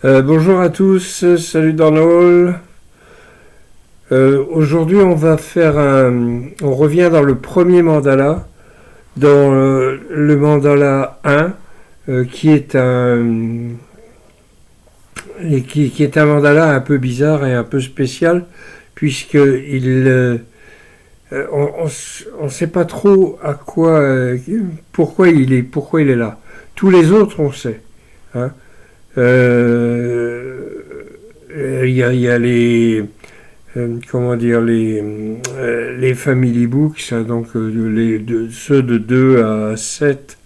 Bonjour à tous, salut dans le hall. Aujourd'hui, on revient dans le premier mandala, dans le mandala 1, qui est qui est un mandala un peu bizarre et un peu spécial, puisque on ne sait pas trop pourquoi il est là. Tous les autres, on sait. Hein. Il y a comment dire, les family books, hein, donc ceux de 2 à 7,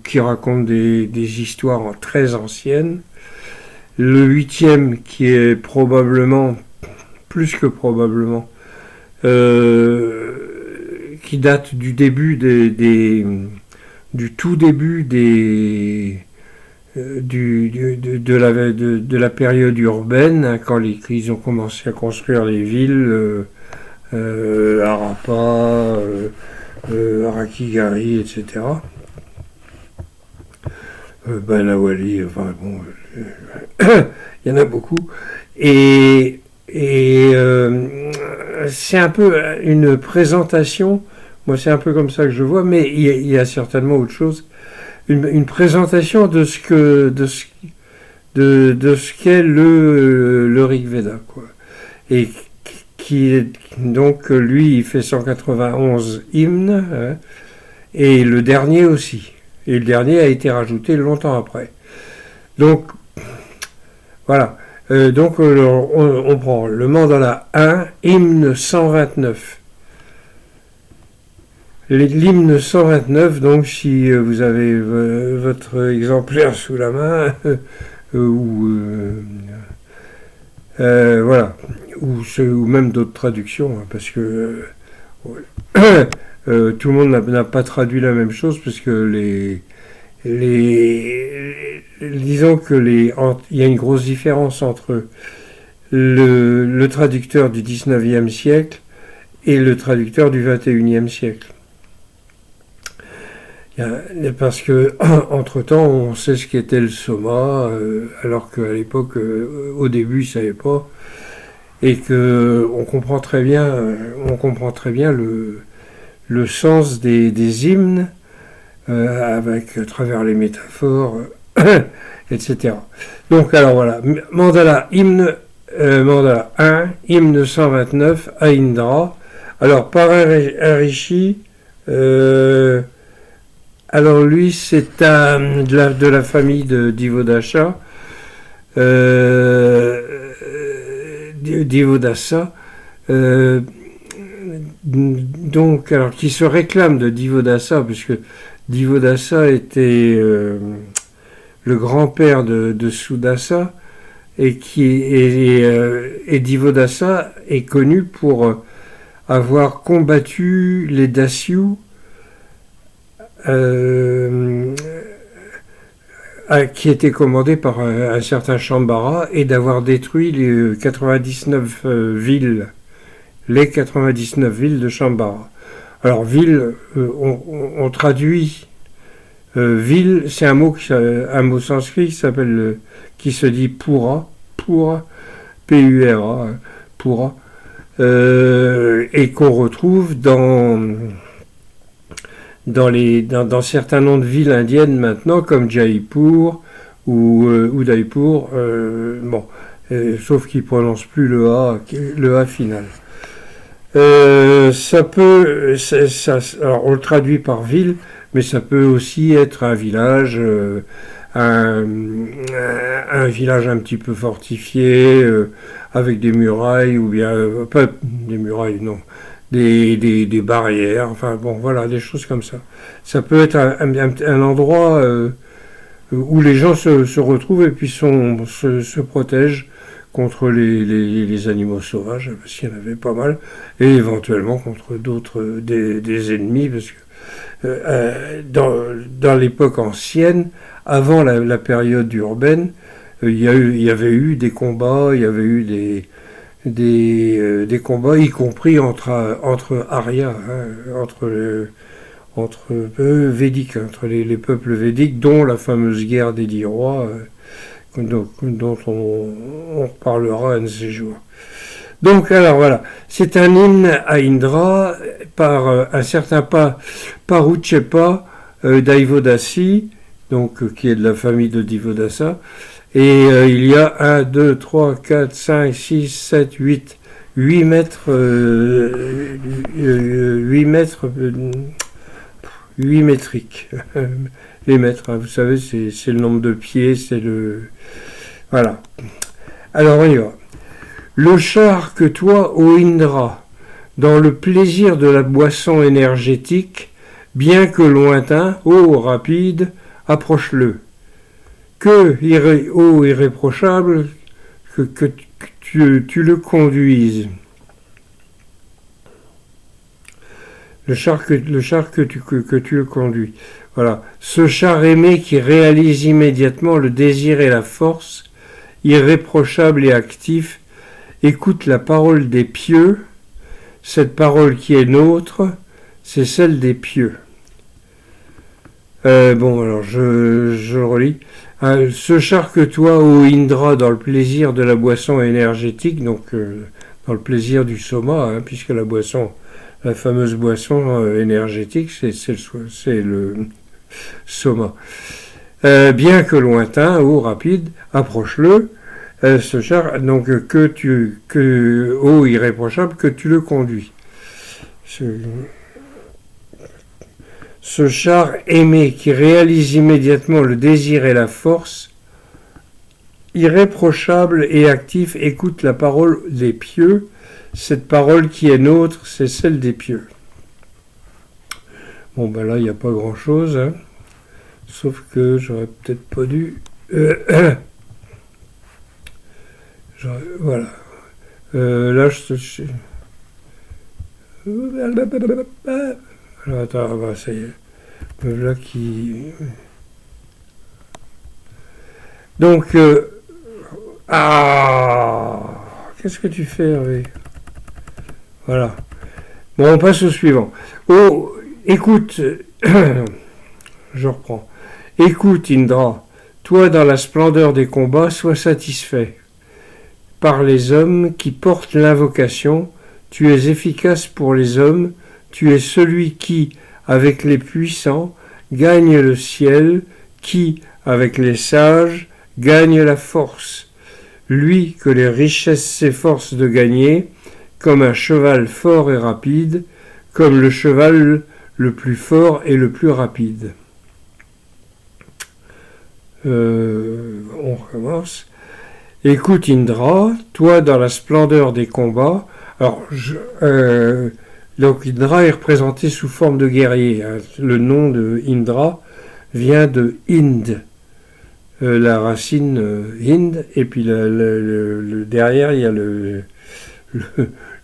qui racontent des histoires très anciennes. Le huitième, qui est probablement, plus que probablement, qui date du début du tout début de la période urbaine, hein, quand ils ont commencé à construire les villes, Harappa, Harakigari, etc. Banawali, enfin bon, il y en a beaucoup. C'est un peu une présentation, moi c'est un peu comme ça que je vois, mais il y a certainement autre chose. Une présentation de ce qu'est le Rig Veda, quoi. Et donc lui il fait 191 hymnes, hein, et le dernier aussi. Et le dernier a été rajouté longtemps après. Donc voilà. On prend le mandala 1, hymne 129. L'hymne 129, donc si vous avez votre exemplaire sous la main, voilà, ou même d'autres traductions, hein, parce que tout le monde n'a pas traduit la même chose, parce que disons que il y a une grosse différence entre le traducteur du 19e siècle et le traducteur du 21e siècle. Parce que entre-temps, on sait ce qu'était le soma, alors qu'à l'époque, au début, ils ne savaient pas, et que on comprend très bien le sens des hymnes, à travers les métaphores, etc. Donc alors voilà, mandala 1, hymne 129 à Indra. Alors par un rishi, alors lui c'est de la famille de Divodasa, donc alors qui se réclame de Divodasa, puisque Divodasa était le grand-père de Sudasa, et Divodasa est connu pour avoir combattu les Dasyus, qui était commandé par un certain Shambhara, et d'avoir détruit les 99 villes de Shambhara. Alors ville, on traduit ville, c'est un mot sanskrit qui se dit pura, P-U-R-A, pura, et qu'on retrouve dans certains noms de villes indiennes maintenant, comme Jaipur ou Udaipur, sauf qu'ils ne prononcent plus le A final. Alors on le traduit par ville, mais ça peut aussi être un village, un village un petit peu fortifié, avec des murailles, ou bien pas des murailles, non, des barrières, enfin bon, voilà, des choses comme ça. Ça peut être un endroit où les gens se retrouvent et puis se protègent contre les animaux sauvages, parce qu'il y en avait pas mal, et éventuellement contre des ennemis, parce que dans l'époque ancienne, avant la période urbaine, il y avait eu des combats, il y avait eu des combats, y compris entre Aryas, hein, entre védiques, entre les peuples védiques, dont la fameuse guerre des 10 rois, dont on reparlera un de ces jours. Donc, alors voilà, c'est un hymne à Indra par un certain Paruchepa Daivodasi, donc qui est de la famille de Divodasa. Et il y a 1, 2, 3, 4, 5, 6, 7, 8 mètres, 8 mètres, 8 métriques. Les mètres, hein, vous savez, c'est le nombre de pieds, c'est le... Voilà. Alors on y va. Le char que toi, ô Indra, dans le plaisir de la boisson énergétique, bien que lointain, ô rapide, approche-le. Ô irréprochable, que tu le conduises. Le char que tu le conduis. Voilà. Ce char aimé qui réalise immédiatement le désir et la force, irréprochable et actif, écoute la parole des pieux. Cette parole qui est nôtre, c'est celle des pieux. Bon, alors je le relis. Ce char que toi, ô Indra, dans le plaisir de la boisson énergétique, donc dans le plaisir du soma, hein, puisque la fameuse boisson énergétique, c'est le soma. Bien que lointain ou rapide, approche-le, ce char, donc ô irréprochable, que tu le conduis. Ce char aimé qui réalise immédiatement le désir et la force, irréprochable et actif, écoute la parole des pieux. Cette parole qui est nôtre, c'est celle des pieux. Bon, ben là, il n'y a pas grand-chose, hein. Sauf que j'aurais peut-être pas dû... voilà. Là, alors, attends, bah, ça y est. Là qui... Donc, qu'est-ce que tu fais, Hervé? Voilà. Bon, on passe au suivant. Oh, écoute, je reprends. Écoute, Indra, toi, dans la splendeur des combats, sois satisfait. Par les hommes qui portent l'invocation, tu es efficace pour les hommes, tu es celui qui, avec les puissants, gagne le ciel, qui, avec les sages, gagne la force. Lui que les richesses s'efforcent de gagner, comme un cheval fort et rapide, comme le cheval le plus fort et le plus rapide. On recommence. Écoute Indra, toi dans la splendeur des combats. Alors, donc Indra est représenté sous forme de guerrier. Hein. Le nom de Indra vient de Ind, la racine Ind, et puis derrière il y a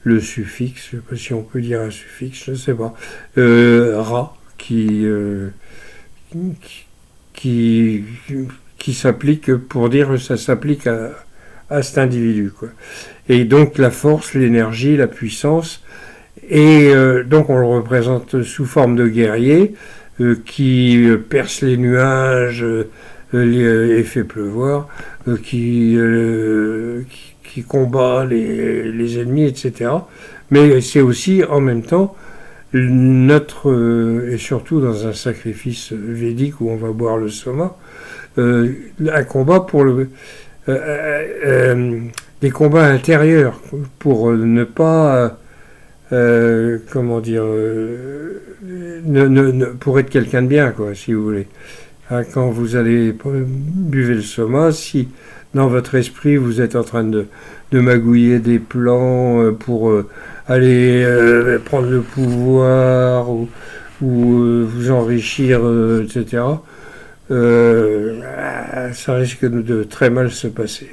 le suffixe, je ne sais pas si on peut dire un suffixe, je ne sais pas, Ra, qui s'applique, pour dire que ça s'applique à cet individu, quoi. Et donc la force, l'énergie, la puissance, et donc on le représente sous forme de guerrier qui perce les nuages et fait pleuvoir, qui combat les ennemis, etc. Mais c'est aussi en même temps et surtout dans un sacrifice védique où on va boire le soma, un combat pour des combats intérieurs pour ne pas pour être quelqu'un de bien, quoi, si vous voulez. Hein, quand vous allez buvez le soma, si dans votre esprit vous êtes en train de magouiller des plans pour aller prendre le pouvoir ou vous enrichir, etc., ça risque de très mal se passer.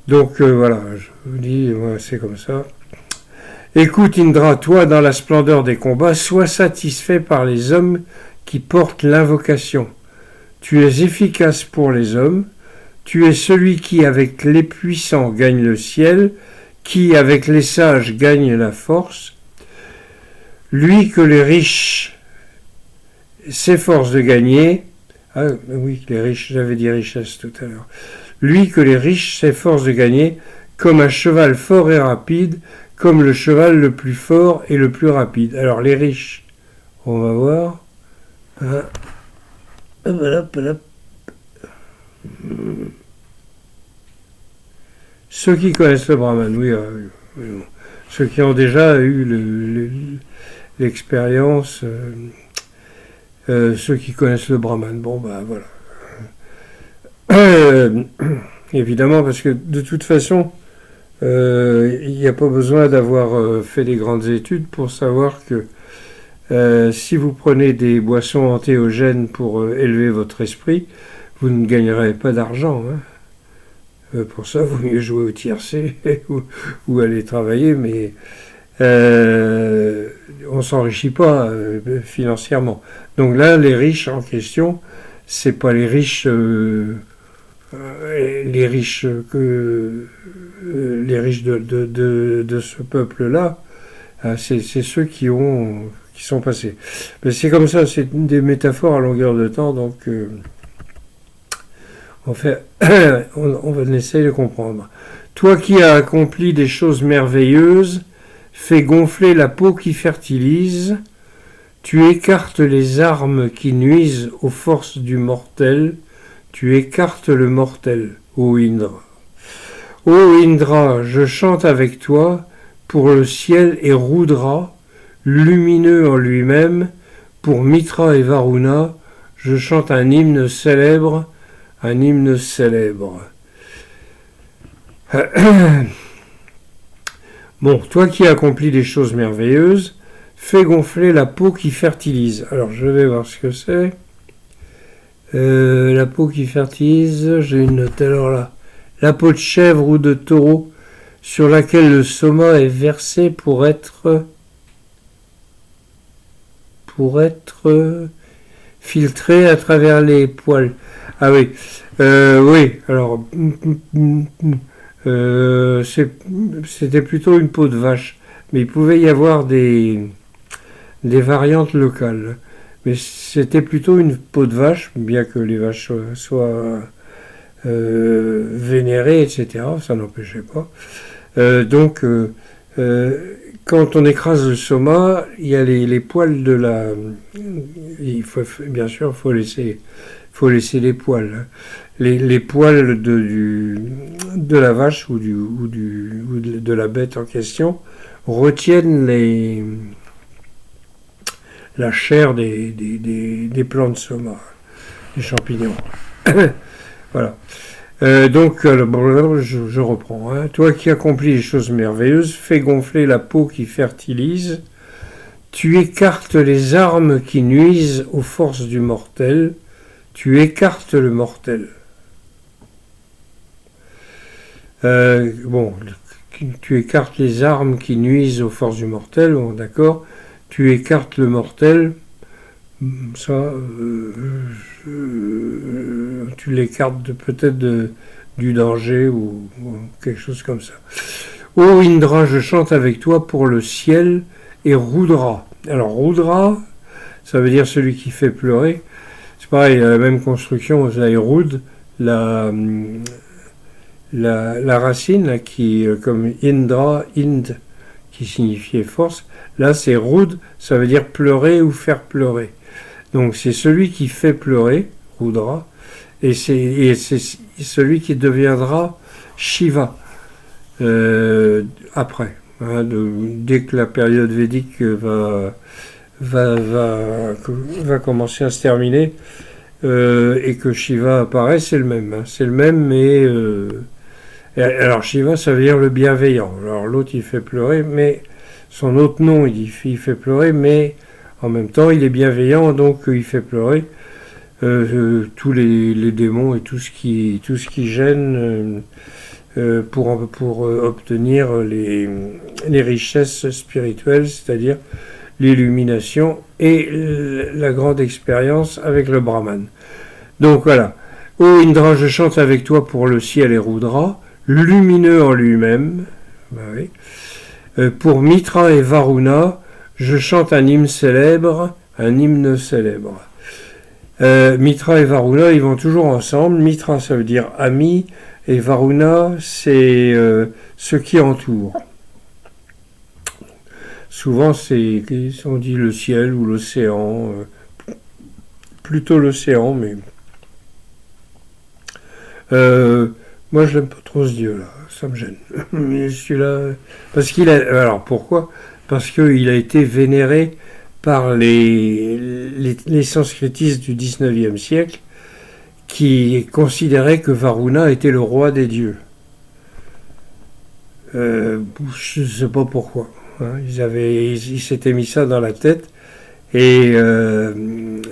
Donc voilà, je vous dis, moi, c'est comme ça. Écoute Indra, toi dans la splendeur des combats, sois satisfait par les hommes qui portent l'invocation. Tu es efficace pour les hommes, tu es celui qui avec les puissants gagne le ciel, qui avec les sages gagne la force, lui que les riches s'efforcent de gagner, Ah oui, les riches, j'avais dit richesse tout à l'heure. Lui que les riches s'efforcent de gagner, comme un cheval fort et rapide, comme le cheval le plus fort et le plus rapide. Alors les riches, on va voir. Hein. Hop, hop, hop. Ceux qui connaissent le Brahman, oui, oui, bon. Ceux qui ont déjà eu l'expérience, ceux qui connaissent le Brahman, bon ben voilà. Évidemment, parce que de toute façon, il n'y a pas besoin d'avoir fait des grandes études pour savoir que si vous prenez des boissons antéogènes pour élever votre esprit, vous ne gagnerez pas d'argent. Hein. Pour ça, il vaut mieux jouer au tiercé ou aller travailler, mais on ne s'enrichit pas financièrement. Donc là, les riches en question, c'est pas les riches de ce peuple-là, c'est ceux qui sont passés. Mais c'est comme ça, c'est des métaphores à longueur de temps, donc on essaye de comprendre. Toi qui as accompli des choses merveilleuses, fais gonfler la peau qui fertilise, tu écartes les armes qui nuisent aux forces du mortel, tu écartes le mortel, ô Indra. Ô Indra, je chante avec toi, pour le ciel et Rudra, lumineux en lui-même, pour Mitra et Varuna, je chante un hymne célèbre, un hymne célèbre. Bon, toi qui accomplis des choses merveilleuses, fais gonfler la peau qui fertilise. Alors, je vais voir ce que c'est. La peau qui fertilise, j'ai une note alors là. La peau de chèvre ou de taureau sur laquelle le soma est versé pour être filtré à travers les poils. Ah oui, oui, alors c'était plutôt une peau de vache, mais il pouvait y avoir des variantes locales. Mais c'était plutôt une peau de vache, bien que les vaches soient vénérées, etc. Ça n'empêchait pas. Donc, quand on écrase le soma, il y a les poils de la... bien sûr, il faut laisser les poils. Hein. Les poils de la vache ou de la bête en question retiennent la chair des plants de soma, des champignons. Voilà. Donc, je reprends. Hein. Toi qui accomplis les choses merveilleuses, fais gonfler la peau qui fertilise. Tu écartes les armes qui nuisent aux forces du mortel. Tu écartes le mortel. Tu écartes les armes qui nuisent aux forces du mortel. Bon, d'accord. Tu écartes le mortel. Ça, tu l'écartes peut-être du danger ou quelque chose comme ça. Ô Indra, je chante avec toi pour le ciel et Rudra. Alors Rudra, ça veut dire celui qui fait pleurer. C'est pareil, la même construction, vous avez Rud, la racine là, qui, comme Indra, Ind, qui signifiait force. Là, c'est Rud, ça veut dire pleurer ou faire pleurer. Donc c'est celui qui fait pleurer, Rudra, et c'est celui qui deviendra Shiva après. Hein, dès que la période védique va commencer à se terminer et que Shiva apparaît, c'est le même. Hein, c'est le même, mais alors Shiva, ça veut dire le bienveillant. Alors l'autre, il fait pleurer, mais son autre nom, il fait pleurer, mais en même temps, il est bienveillant, donc il fait pleurer tous les démons et tout ce qui gêne pour obtenir les richesses spirituelles, c'est-à-dire l'illumination et la grande expérience avec le Brahman. Donc voilà. Ô Indra, je chante avec toi pour le ciel et Rudra, lumineux en lui-même. Ben oui. Pour Mitra et Varuna, je chante un hymne célèbre, un hymne célèbre. Mitra et Varuna, ils vont toujours ensemble. Mitra, ça veut dire ami, et Varuna, c'est ce qui entoure. Souvent, on dit le ciel ou l'océan, plutôt l'océan, mais moi, je n'aime pas trop ce dieu-là, ça me gêne. Mais celui-là, alors pourquoi? Parce qu'il a été vénéré par les sanskritistes du 19e siècle qui considéraient que Varuna était le roi des dieux. Je ne sais pas pourquoi. Hein. Ils s'étaient mis ça dans la tête et ils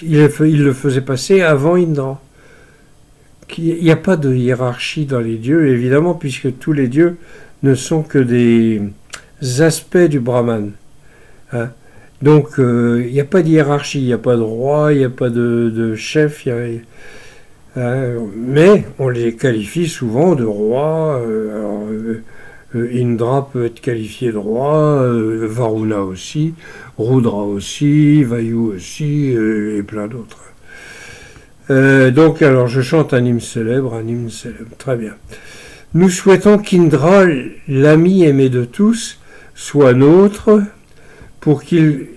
le faisaient passer avant Indra. Il n'y a pas de hiérarchie dans les dieux, évidemment, puisque tous les dieux ne sont que des aspects du Brahman. Hein. Donc, il n'y a pas de hiérarchie, il n'y a pas de roi, il n'y a pas de chef, mais on les qualifie souvent de rois. Indra peut être qualifié de roi, Varuna aussi, Rudra aussi, Vayu aussi, et plein d'autres. Donc, alors, je chante un hymne célèbre, très bien. Nous souhaitons qu'Indra, l'ami aimé de tous, soit nôtre, pour qu'il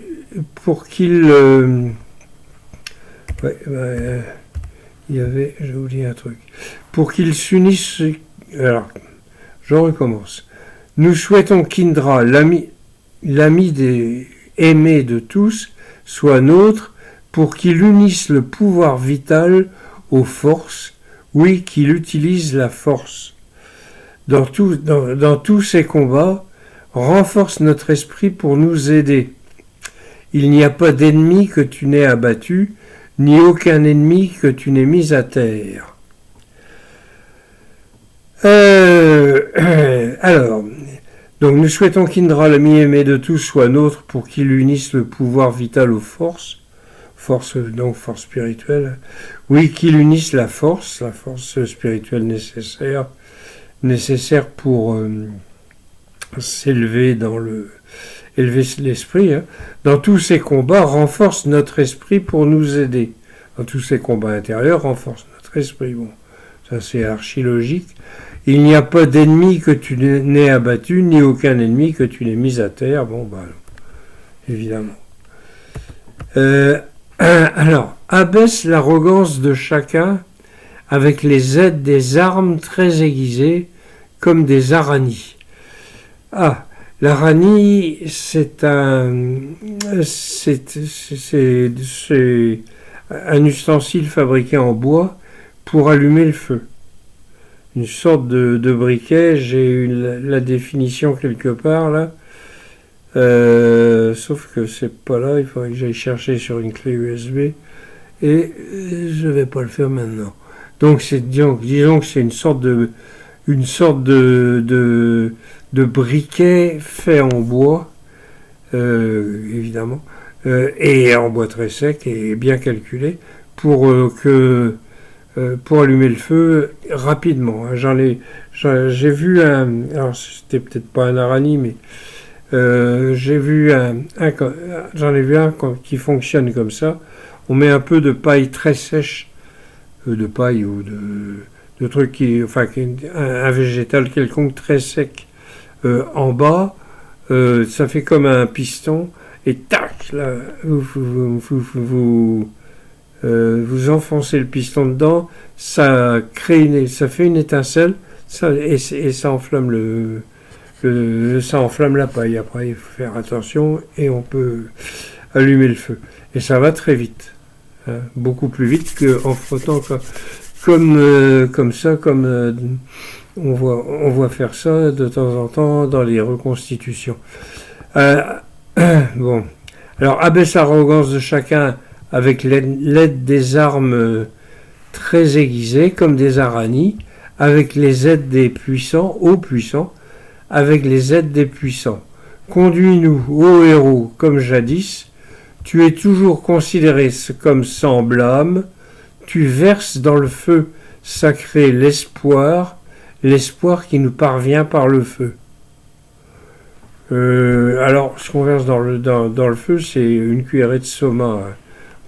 j'ai oublié un truc, pour qu'il s'unisse. Alors, je recommence. Nous souhaitons qu'Indra, l'ami aimé de tous, soit nôtre, pour qu'il unisse le pouvoir vital aux forces, oui, qu'il utilise la force. Dans tous ces combats, renforce notre esprit pour nous aider. Il n'y a pas d'ennemi que tu n'aies abattu, ni aucun ennemi que tu n'aies mis à terre. Alors, donc nous souhaitons qu'Indra, l'ami aimé de tous, soit nôtre pour qu'il unisse le pouvoir vital aux forces, force spirituelle, oui, qu'il unisse la force spirituelle nécessaire pour s'élever élever l'esprit. Hein. Dans tous ces combats, renforce notre esprit pour nous aider. Dans tous ces combats intérieurs, renforce notre esprit. Bon, ça c'est archi logique. Il n'y a pas d'ennemi que tu n'aies abattu, ni aucun ennemi que tu n'aies mis à terre. Bon, évidemment. Alors, abaisse l'arrogance de chacun avec les aides des armes très aiguisées, comme des aranis. Ah, l'arani, c'est un ustensile fabriqué en bois pour allumer le feu. Une sorte de briquet, j'ai eu la définition quelque part là, sauf que c'est pas là, il faudrait que j'aille chercher sur une clé USB, et je vais pas le faire maintenant. Donc disons que c'est une sorte de briquet fait en bois, évidemment, et en bois très sec et bien calculé pour allumer le feu rapidement. J'ai vu alors c'était peut-être pas un arani, mais j'en ai vu un qui fonctionne comme ça. On met un peu de paille très sèche, de paille ou de trucs un végétal quelconque très sec en bas, ça fait comme un piston, et tac, là, vous enfoncez le piston dedans, ça fait une étincelle, et ça enflamme ça enflamme la paille. Après, il faut faire attention et on peut allumer le feu. Et ça va très vite, hein, beaucoup plus vite qu'en frottant comme ça, on voit faire ça de temps en temps dans les reconstitutions. Bon, alors abaisse l'arrogance de chacun avec l'aide des armes très aiguisées comme des aranis, avec les aides des puissants, ô puissants, avec les aides des puissants. Conduis-nous, ô héros, comme jadis, tu es toujours considéré comme sans blâme, tu verses dans le feu sacré l'espoir qui nous parvient par le feu. Alors, ce qu'on verse dans le feu, c'est une cuillerée de soma, hein,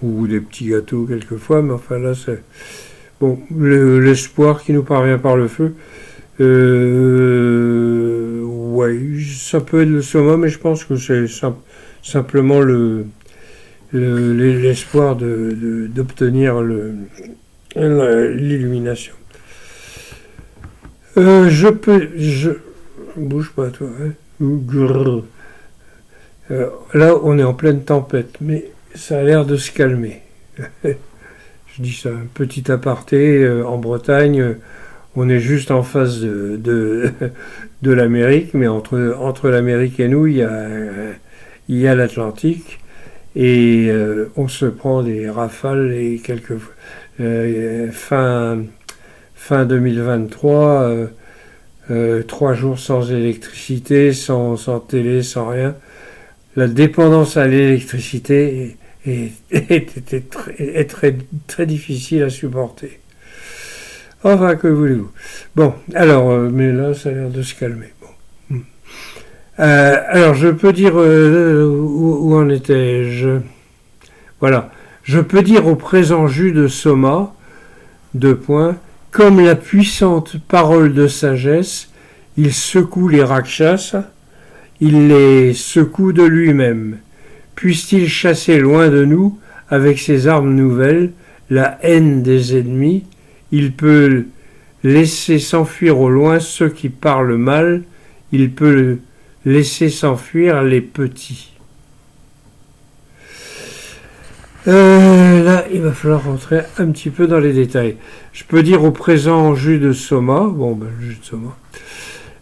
ou des petits gâteaux quelquefois, mais enfin là, c'est... Bon, l'espoir qui nous parvient par le feu, ouais, ça peut être le soma, mais je pense que c'est simplement l'espoir d'obtenir l'illumination. Bouge pas toi, hein. Là, on est en pleine tempête, mais ça a l'air de se calmer. Je dis ça, un petit aparté, en Bretagne, on est juste en face de l'Amérique, mais entre l'Amérique et nous, il y a l'Atlantique, et on se prend des rafales, et fin 2023, 3 jours sans électricité, sans télé, sans rien. La dépendance à l'électricité est très, très difficile à supporter. Enfin, que voulez-vous? Bon, alors, mais là, ça a l'air de se calmer. Bon. Alors, je peux dire où en étais-je? Voilà. Je peux dire au présent jus de Soma, comme la puissante parole de sagesse, il secoue les rakshas, il les secoue de lui-même. Puisse-t-il chasser loin de nous, avec ses armes nouvelles, la haine des ennemis, il peut laisser s'enfuir au loin ceux qui parlent mal, il peut laisser s'enfuir les petits. Là, il va falloir rentrer un petit peu dans les détails. Je peux dire au présent jus de Soma, le jus de Soma,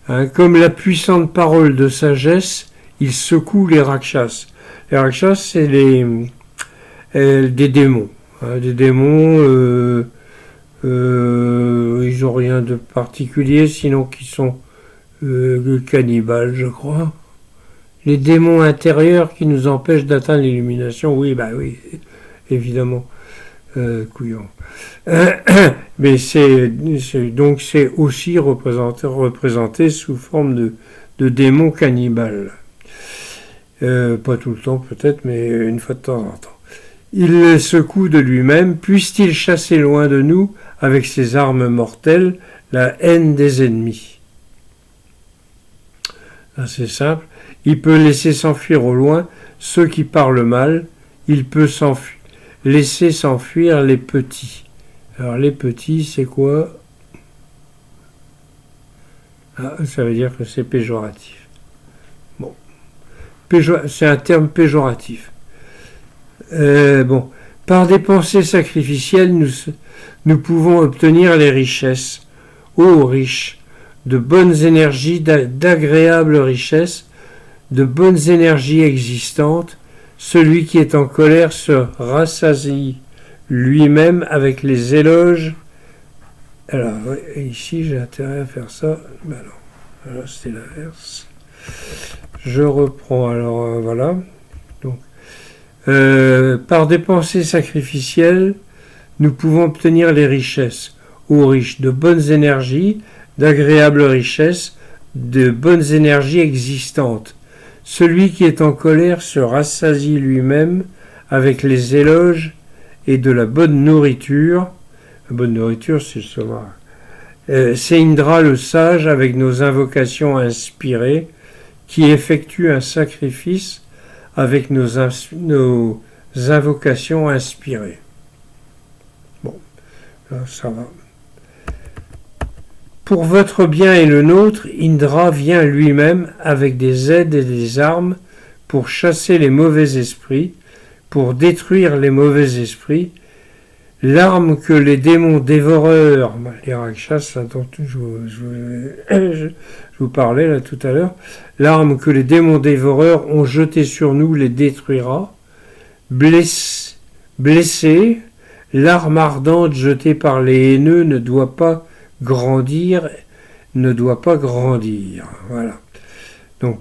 hein, comme la puissante parole de sagesse, il secoue les rakshas. Les rakshas, c'est des démons. Hein, des démons, ils n'ont rien de particulier, sinon qu'ils sont cannibales, je crois. Les démons intérieurs qui nous empêchent d'atteindre l'illumination, oui, évidemment, couillon. Mais donc c'est aussi représenté sous forme de démons cannibales. Pas tout le temps peut-être, mais une fois de temps en temps. Il les secoue de lui-même, puisse-t-il chasser loin de nous, avec ses armes mortelles, la haine des ennemis. C'est simple. Il peut laisser s'enfuir au loin ceux qui parlent mal, il peut laisser s'enfuir les petits. Alors les petits, c'est quoi? Ça veut dire que c'est péjoratif. Bon. C'est un terme péjoratif. Par des pensées sacrificielles, nous pouvons obtenir les richesses. Ô riches, de bonnes énergies, d'agréables richesses, de bonnes énergies existantes, celui qui est en colère se rassasie lui-même avec les éloges. Alors, ici, j'ai intérêt à faire ça. Ben non, voilà, c'était l'inverse. Je reprends, alors, voilà. Donc, par des pensées sacrificielles, nous pouvons obtenir les richesses. Aux riches, de bonnes énergies, d'agréables richesses, de bonnes énergies existantes. Celui qui est en colère se rassasie lui-même avec les éloges et de la bonne nourriture. La bonne nourriture, c'est le savoir. C'est Indra le sage avec nos invocations inspirées qui effectue un sacrifice avec nos invocations inspirées. Bon, là, ça va. Pour votre bien et le nôtre, Indra vient lui-même avec des aides et des armes pour chasser les mauvais esprits, pour détruire les mauvais esprits. L'arme que les démons dévoreurs, les rakshas dont je vous parlais là tout à l'heure, l'arme que les démons dévoreurs ont jetée sur nous les détruira. Blessés, l'arme ardente jetée par les haineux ne doit pas grandir. Voilà. Donc,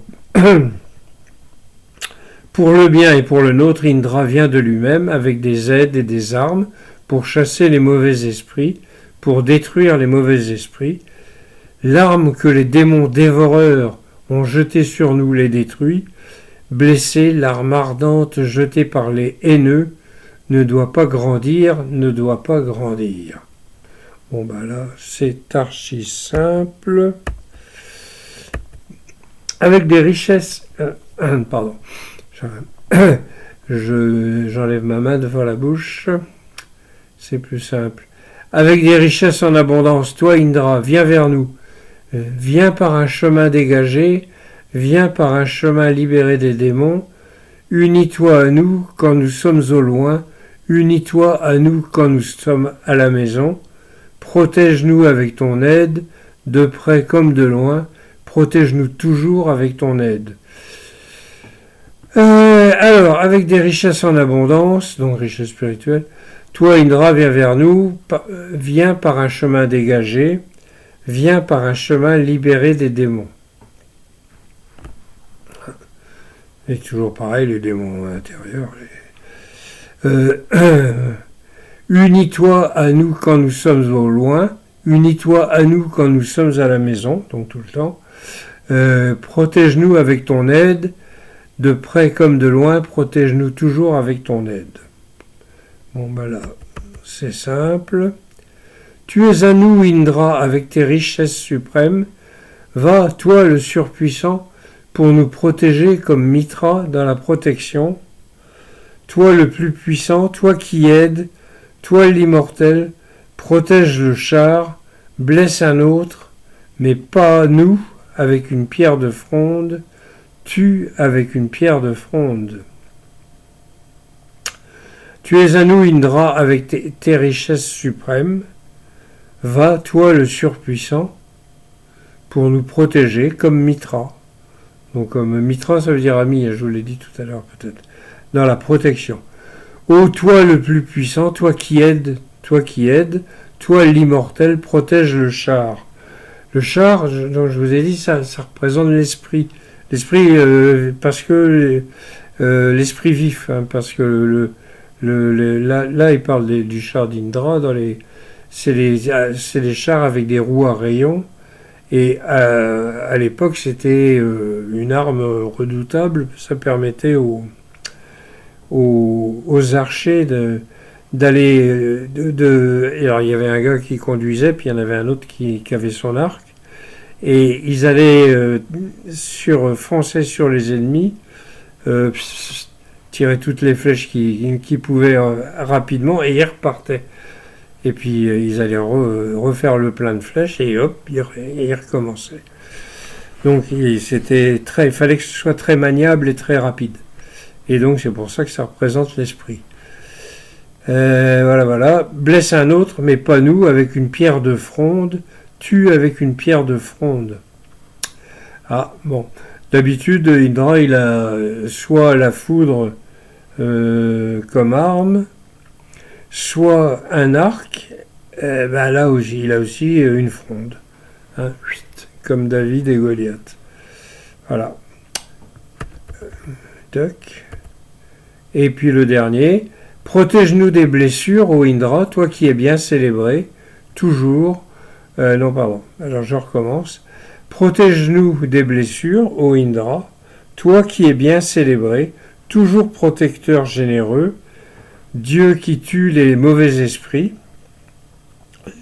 pour le bien et pour le nôtre, Indra vient de lui-même avec des aides et des armes pour chasser les mauvais esprits, pour détruire les mauvais esprits. L'arme que les démons dévoreurs ont jeté sur nous les détruits. Blessé, l'arme ardente jetée par les haineux ne doit pas grandir, ne doit pas grandir. Bon ben là, c'est archi simple. Avec des richesses... pardon. J'enlève ma main devant la bouche. C'est plus simple. Avec des richesses en abondance, toi Indra, viens vers nous. Viens par un chemin dégagé, viens par un chemin libéré des démons. Unis-toi à nous quand nous sommes au loin. Unis-toi à nous quand nous sommes à la maison. Protège-nous avec ton aide, de près comme de loin. Protège-nous toujours avec ton aide. Alors, avec des richesses en abondance, donc richesses spirituelles, toi Indra, viens vers nous, viens par un chemin dégagé, viens par un chemin libéré des démons. Et toujours pareil, les démons intérieurs. Unis-toi à nous quand nous sommes au loin, unis-toi à nous quand nous sommes à la maison, donc tout le temps. Protège-nous avec ton aide, de près comme de loin, protège-nous toujours avec ton aide. Bon ben là, c'est simple. Tu es à nous, Indra, avec tes richesses suprêmes. Va, toi le surpuissant, pour nous protéger comme Mitra dans la protection. Toi le plus puissant, toi qui aides, toi l'immortel, protège le char, blesse un autre, mais pas nous avec une pierre de fronde, tue avec une pierre de fronde. Tu es à nous, Indra, avec tes richesses suprêmes. Va, toi le surpuissant, pour nous protéger comme Mitra. Donc comme Mitra, ça veut dire ami, je vous l'ai dit tout à l'heure peut-être, dans la protection. Ô toi le plus puissant, toi qui aides, toi l'immortel, protège le char. Le char, dont je vous ai dit, ça représente l'esprit. L'esprit, parce que l'esprit vif, hein, parce que là, il parle du char d'Indra, c'est des chars avec des roues à rayons, et à l'époque, c'était une arme redoutable, ça permettait aux archers d'aller alors il y avait un gars qui conduisait, puis il y en avait un autre qui avait son arc, et ils allaient foncer sur les ennemis, tirer toutes les flèches qu'ils pouvaient rapidement, et ils repartaient. Et puis ils allaient refaire le plein de flèches, et hop, ils recommençaient. Donc il fallait que ce soit très maniable et très rapide. Et donc c'est pour ça que ça représente l'esprit. Voilà. Blesse un autre, mais pas nous, avec une pierre de fronde. Tue avec une pierre de fronde. Ah, bon. D'habitude, Indra, il a soit la foudre comme arme, soit un arc. Là aussi, il a aussi une fronde. Hein, comme David et Goliath. Voilà. Toc. Et puis le dernier. Protège-nous des blessures, ô Indra, toi qui es bien célébré, toujours. Alors je recommence. Protège-nous des blessures, ô Indra, toi qui es bien célébré, toujours protecteur généreux, Dieu qui tue les mauvais esprits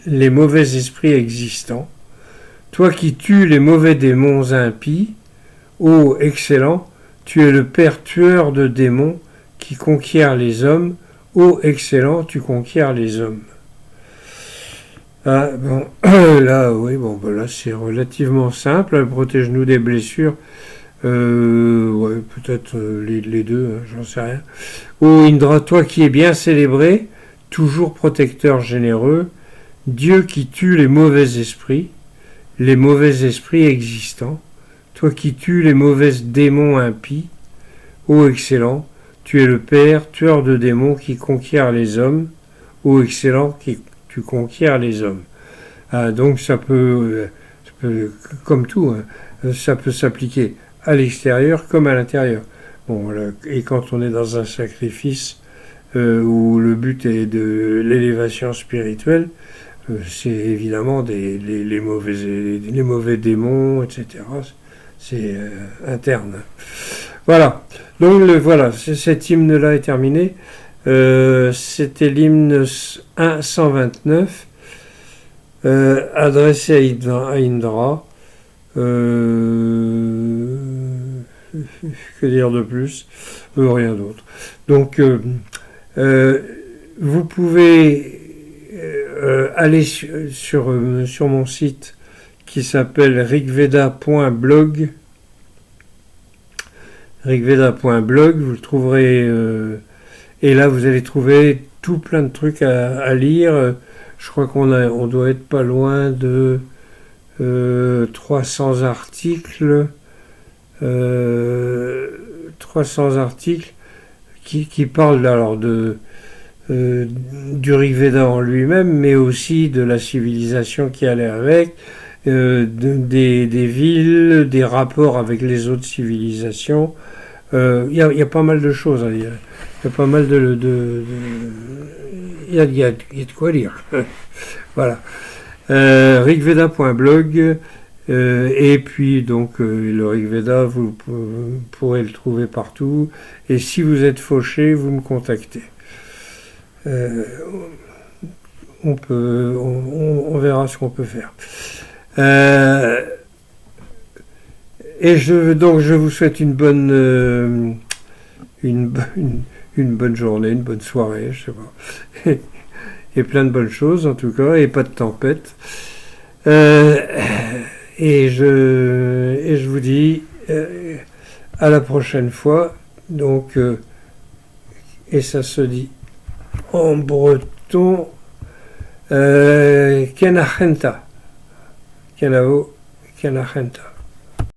existants, toi qui tues les mauvais démons impies, ô excellent, tu es le père tueur de démons qui conquiert les hommes, ô excellent, tu conquiers les hommes. Ah, bon, là, oui, là, c'est relativement simple. Protège-nous des blessures. Ouais, peut-être les deux, hein, j'en sais rien. Ô Indra, toi qui es bien célébré, toujours protecteur généreux, Dieu qui tue les mauvais esprits existants, toi qui tues les mauvais démons impies, ô excellent, tu es le Père, tueur de démons qui conquiert les hommes, ô excellent, tu conquiers les hommes. Donc ça peut, comme tout, hein, ça peut s'appliquer à l'extérieur comme à l'intérieur. Bon, et quand on est dans un sacrifice où le but est de l'élévation spirituelle, c'est évidemment les mauvais démons, etc. c'est interne. Voilà. Donc voilà, cet hymne-là est terminé. C'était l'hymne 129, adressé à Indra. Que dire de plus? Rien d'autre. Donc, vous pouvez aller sur mon site qui s'appelle rigveda.blog. Rigveda.blog, vous le trouverez, et là vous allez trouver tout plein de trucs à lire. Je crois on doit être pas loin de 300 articles. 300 articles qui parlent alors du Rigveda en lui-même, mais aussi de la civilisation qui allait avec, des villes, des rapports avec les autres civilisations. Il y a pas mal de choses à lire. Il y a pas mal il y a de quoi lire. Voilà. Rigveda.blog. Et puis donc le Rigveda, vous pourrez le trouver partout. Et si vous êtes fauché, vous me contactez. On verra ce qu'on peut faire. Et je vous souhaite une bonne journée, une bonne soirée, je sais pas. Et plein de bonnes choses en tout cas, et pas de tempête. Et je vous dis à la prochaine fois. Donc, et ça se dit en breton Kenachenta. Kenao Kenachenta.